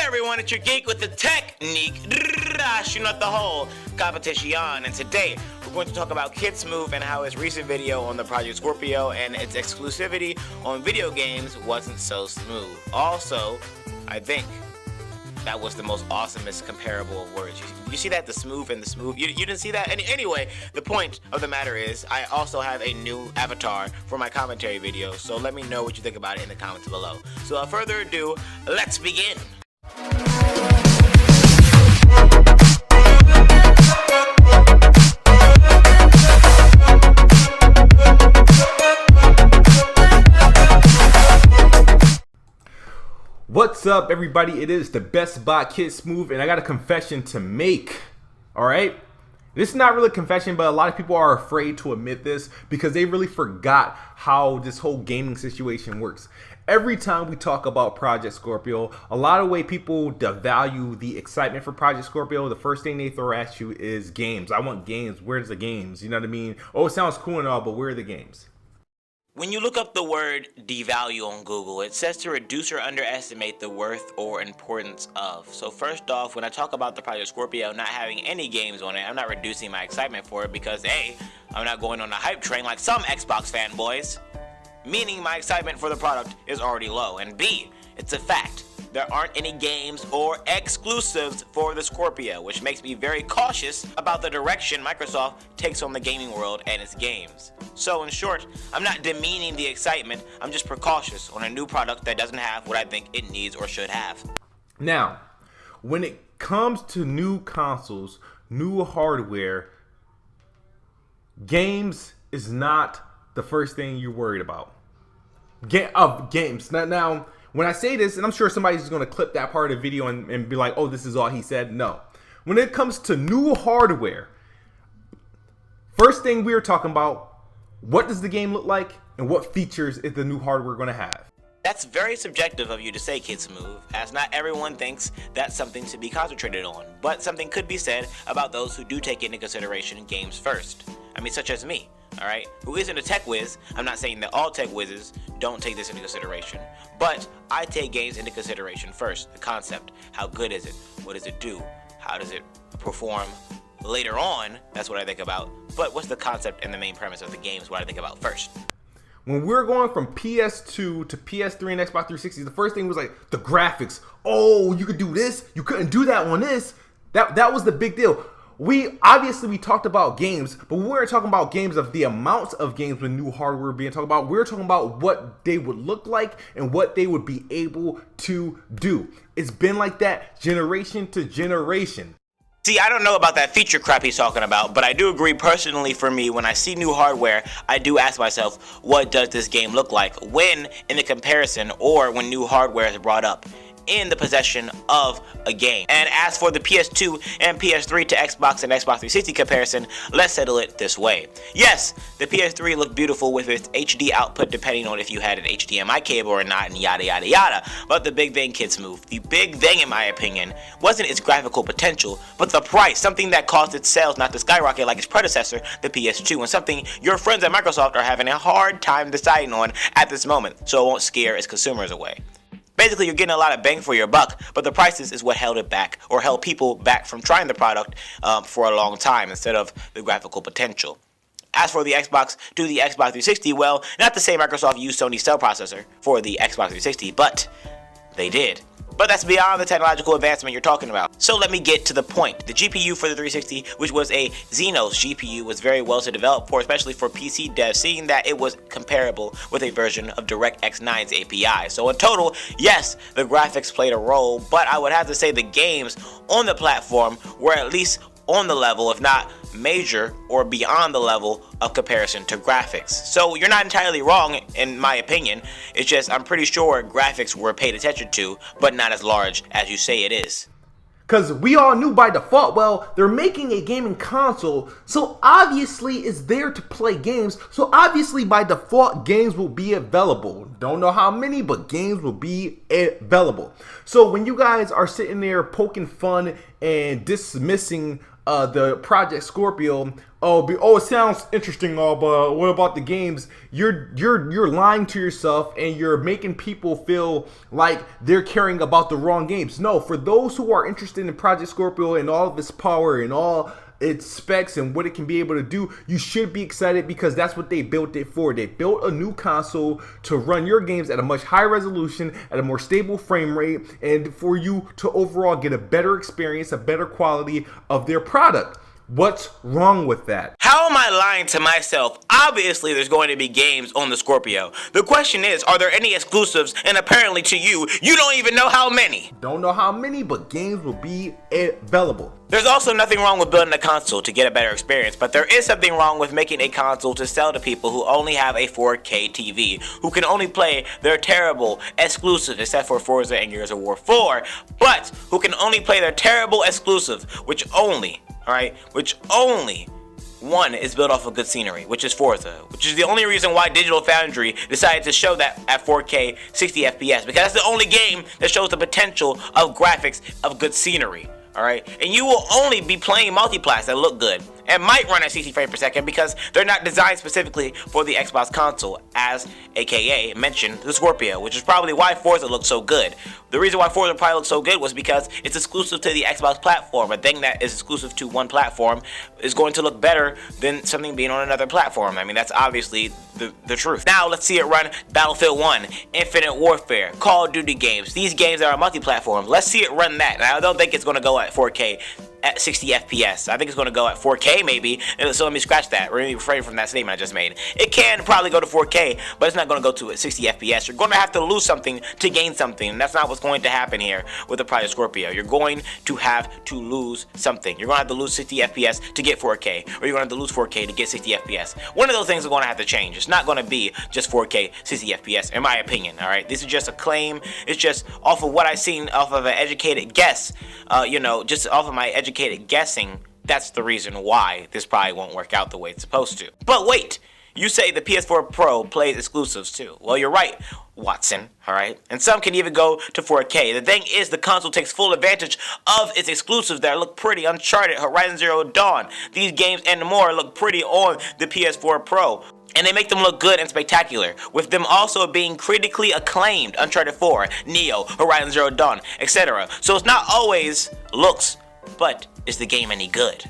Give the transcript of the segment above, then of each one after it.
everyone, it's your geek with the technique, not the whole competition. And today we're going to talk about KidSmoove and how his recent video on the Project Scorpio and its exclusivity on video games wasn't so smooth. Also, I think that was the most awesomest comparable of words. You see that? The smooth and the smooth. You didn't see that? Anyway, the point of the matter is I also have a new avatar for my commentary video, so let me know what you think about it in the comments below. So without further ado, let's begin. What's up, everybody? It is the best bot, KidSmoove, and I got a confession to make. Alright? This is not really a confession, but a lot of people are afraid to admit this because they really forgot how this whole gaming situation works. Every time we talk about Project Scorpio, a lot of way people devalue the excitement for Project Scorpio. The first thing they throw at you is games. I want games. Where's the games? You know what I mean? Oh, it sounds cool and all, but where are the games? When you look up the word devalue on Google, it says to reduce or underestimate the worth or importance of. So first off, when I talk about the Project Scorpio not having any games on it, I'm not reducing my excitement for it because A, I'm not going on a hype train like some Xbox fanboys, meaning my excitement for the product is already low. And B, it's a fact. There aren't any games or exclusives for the Scorpio, which makes me very cautious about the direction Microsoft takes on the gaming world and its games. So in short, I'm not demeaning the excitement, I'm just precautious on a new product that doesn't have what I think it needs or should have. Now, when it comes to new consoles, new hardware, games is not the first thing you're worried about. Games. Now, when I say this, and I'm sure somebody's going to clip that part of the video and be like, oh, this is all he said. No. When it comes to new hardware, first thing we're talking about, what does the game look like and what features is the new hardware going to have? That's very subjective of you to say, KidSmoove, as not everyone thinks that's something to be concentrated on. But something could be said about those who do take into consideration games first. I mean, such as me. Alright, who isn't a tech whiz. I'm not saying that all tech whizzes don't take this into consideration, but I take games into consideration first. The concept, how good is it? What does it do? How does it perform? Later on, that's what I think about, but what's the concept and the main premise of the game is what I think about first. When we're going from PS2 to PS3 and Xbox 360, the first thing was like the graphics. Oh, you could do this, you couldn't do that on this. That was the big deal. We talked about games, but we weren't talking about games of the amounts of games with new hardware being talked about. We're talking about what they would look like and what they would be able to do. It's been like that generation to generation. See, I don't know about that feature crap he's talking about, but I do agree personally for me, when I see new hardware, I do ask myself, what does this game look like when in the comparison or when new hardware is brought up in the possession of a game. And as for the PS2 and PS3 to Xbox and Xbox 360 comparison, let's settle it this way. Yes, the PS3 looked beautiful with its HD output depending on if you had an HDMI cable or not and yada yada yada. But the big thing, KidSmoove, the big thing in my opinion, wasn't its graphical potential, but the price, something that caused its sales not to skyrocket like its predecessor, the PS2, and something your friends at Microsoft are having a hard time deciding on at this moment, so it won't scare its consumers away. Basically, you're getting a lot of bang for your buck, but the prices is what held it back, or held people back from trying the product for a long time instead of the graphical potential. As for the Xbox to the Xbox 360, well, not to say Microsoft used Sony's cell processor for the Xbox 360, but they did. But that's beyond the technological advancement you're talking about. So let me get to the point. The GPU for the 360, which was a Xenos GPU, was very well to develop for, especially for PC devs, seeing that it was comparable with a version of DirectX 9's API. So in total, yes, the graphics played a role, but I would have to say the games on the platform were at least on the level, if not major or beyond the level of comparison to graphics. So you're not entirely wrong in my opinion, it's just I'm pretty sure graphics were paid attention to, but not as large as you say it is. Because we all knew by default, well, they're making a gaming console, so obviously it's there to play games, so obviously by default games will be available. Don't know how many, but games will be available. So when you guys are sitting there poking fun and dismissing the Project Scorpio, oh, it sounds interesting, but what about the games? You're lying to yourself, and you're making people feel like they're caring about the wrong games. No, for those who are interested in Project Scorpio and all of its power and all its specs and what it can be able to do, you should be excited, because that's what they built it for. They built a new console to run your games at a much higher resolution, at a more stable frame rate, and for you to overall get a better experience, a better quality of their product. What's wrong with that? How am I lying to myself? Obviously, there's going to be games on the Scorpio. The question is, are there any exclusives? And apparently to you, you don't even know how many. Don't know how many, but games will be available. There's also nothing wrong with building a console to get a better experience, but there is something wrong with making a console to sell to people who only have a 4K TV, who can only play their terrible exclusive, except for Forza and Gears of War 4, but who can only play their terrible exclusive, which only one is built off of good scenery, which is Forza, which is the only reason why Digital Foundry decided to show that at 4K 60 FPS, because that's the only game that shows the potential of graphics of good scenery. Alright, and you will only be playing multiplats that look good and might run at 60 frames per second, because they're not designed specifically for the Xbox console, as aka mentioned the Scorpio, which is probably why Forza looks so good. The reason why Forza probably looks so good was because it's exclusive to the Xbox platform. A thing that is exclusive to one platform is going to look better than something being on another platform. I mean, that's obviously the truth. Now let's see it run Battlefield 1, Infinite Warfare, Call of Duty games, these games that are multi-platform. Let's see it run that. Now, I don't think it's going to go at 4K at 60 FPS. I think it's going to go at 4K maybe, so let me scratch that. Let me refrain from that statement I just made. It can probably go to 4K, but it's not going to go to 60 FPS. You're going to have to lose something to gain something, and that's not what's going to happen here with the Project Scorpio. You're going to have to lose something. You're going to have to lose 60 FPS to get 4K, or you're going to have to lose 4K to get 60 FPS. One of those things is going to have to change. It's not going to be just 4K 60 FPS, in my opinion. Alright, this is just a claim. It's just off of what I've seen, off of an educated guess, just off of my educated guessing. That's the reason why this probably won't work out the way it's supposed to. But wait, you say the PS4 Pro plays exclusives too. Well, you're right, Watson, alright? And some can even go to 4K. The thing is, the console takes full advantage of its exclusives that look pretty. Uncharted, Horizon Zero Dawn, these games and more look pretty on the PS4 Pro. And they make them look good and spectacular, with them also being critically acclaimed. Uncharted 4, Neo, Horizon Zero Dawn, etc. So it's not always looks, but is the game any good?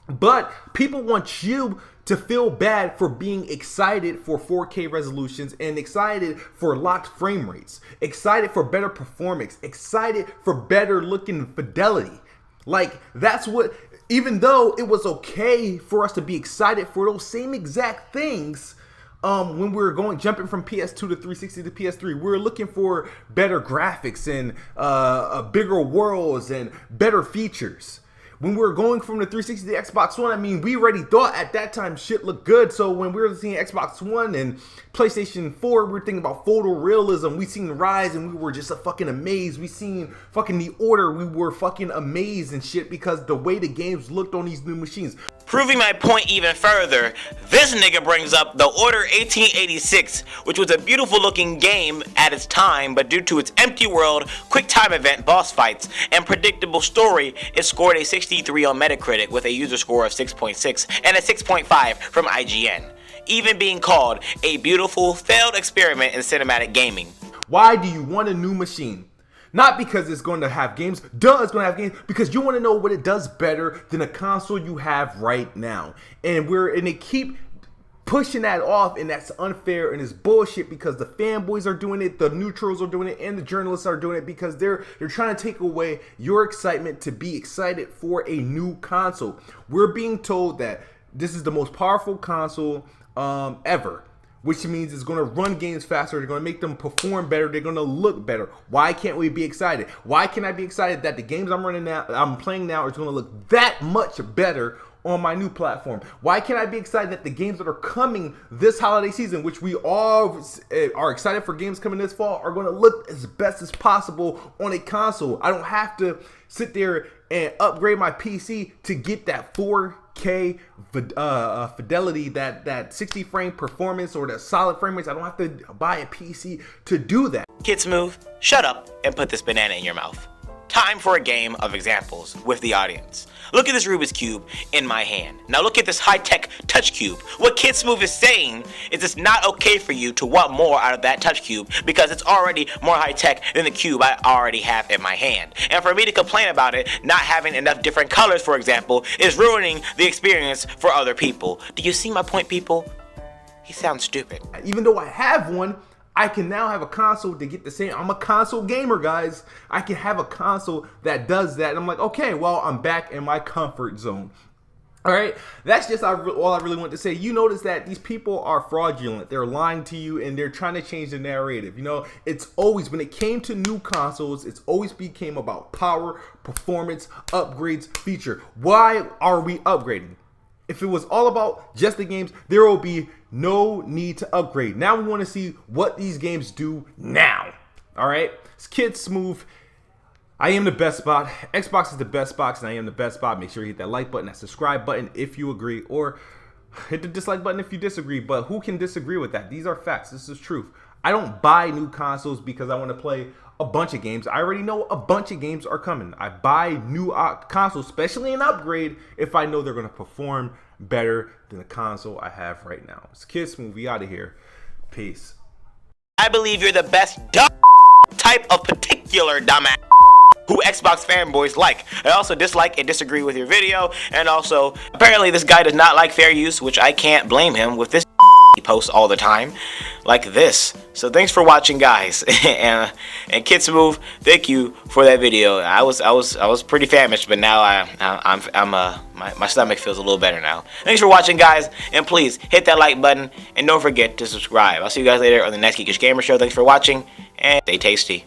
But people want you to feel bad for being excited for 4K resolutions and excited for locked frame rates, excited for better performance, excited for better looking fidelity. Like, that's what, even though it was okay for us to be excited for those same exact things, when we were jumping from PS2 to 360 to PS3, we were looking for better graphics and bigger worlds and better features. When we were going from the 360 to Xbox One, I mean, we already thought at that time shit looked good. So when we were seeing Xbox One and PlayStation 4, we were thinking about photorealism. We seen Rise and we were just fucking amazed. We seen fucking The Order. We were fucking amazed and shit because the way the games looked on these new machines. Proving my point even further, this nigga brings up The Order 1886, which was a beautiful looking game at its time, but due to its empty world, quick time event boss fights, and predictable story, it scored a 63 on Metacritic with a user score of 6.6 and a 6.5 from IGN, even being called a beautiful failed experiment in cinematic gaming. Why do you want a new machine? Not because it's going to have games. Duh, it's going to have games. Because you want to know what it does better than a console you have right now. And they keep pushing that off, and that's unfair and it's bullshit because the fanboys are doing it, the neutrals are doing it, and the journalists are doing it because they're trying to take away your excitement to be excited for a new console. We're being told that this is the most powerful console ever, which means it's going to run games faster, they're going to make them perform better, they're going to look better. Why can't we be excited? Why can't I be excited that the games I'm playing now is going to look that much better on my new platform? Why can't I be excited that the games that are coming this holiday season, which we all are excited for games coming this fall, are going to look as best as possible on a console? I don't have to sit there and upgrade my PC to get that 4K fidelity, that 60 frame performance or that solid frame rates. I don't have to buy a PC to do that. KidSmoove, shut up and put this banana in your mouth. time for a game of examples with the audience. Look at this Rubik's Cube in my hand. Now look at this high-tech touch cube. What KidSmoove is saying is it's not okay for you to want more out of that touch cube because it's already more high-tech than the cube I already have in my hand. And for me to complain about it not having enough different colors, for example, is ruining the experience for other people. Do you see my point, people? He sounds stupid. Even though I have one, I can now have a console to get the same. I'm a console gamer, guys. I can have a console that does that. And I'm like, okay, well, I'm back in my comfort zone. All right, that's just all I really want to say. You notice that these people are fraudulent. They're lying to you and they're trying to change the narrative. You know, it's always, when it came to new consoles, it's always became about power, performance, upgrades, feature. Why are we upgrading? If it was all about just the games, there will be no need to upgrade. Now we want to see what these games do now. All right, it's KidSmoove. I am the best spot. Xbox is the best box, and I am the best spot. Make sure you hit that like button, that subscribe button if you agree, or hit the dislike button if you disagree. But who can disagree with that? These are facts. This is truth. I don't buy new consoles because I want to play a bunch of games. I already know a bunch of games are coming. I buy new consoles, especially an upgrade, if I know they're going to perform better than the console I have right now. It's KidSmoove. We out of here. Peace. I believe you're the best dumb type of particular dumbass who Xbox fanboys like. I also dislike and disagree with your video, and also apparently this guy does not like fair use, which I can't blame him with this he posts all the time like this. So thanks for watching, guys. and KidSmoove, thank you for that video. I was pretty famished, but now my stomach feels a little better now. Thanks for watching, guys, and please hit that like button and don't forget to subscribe. I'll see you guys later on the next Geekish Gamer Show. Thanks for watching and stay tasty.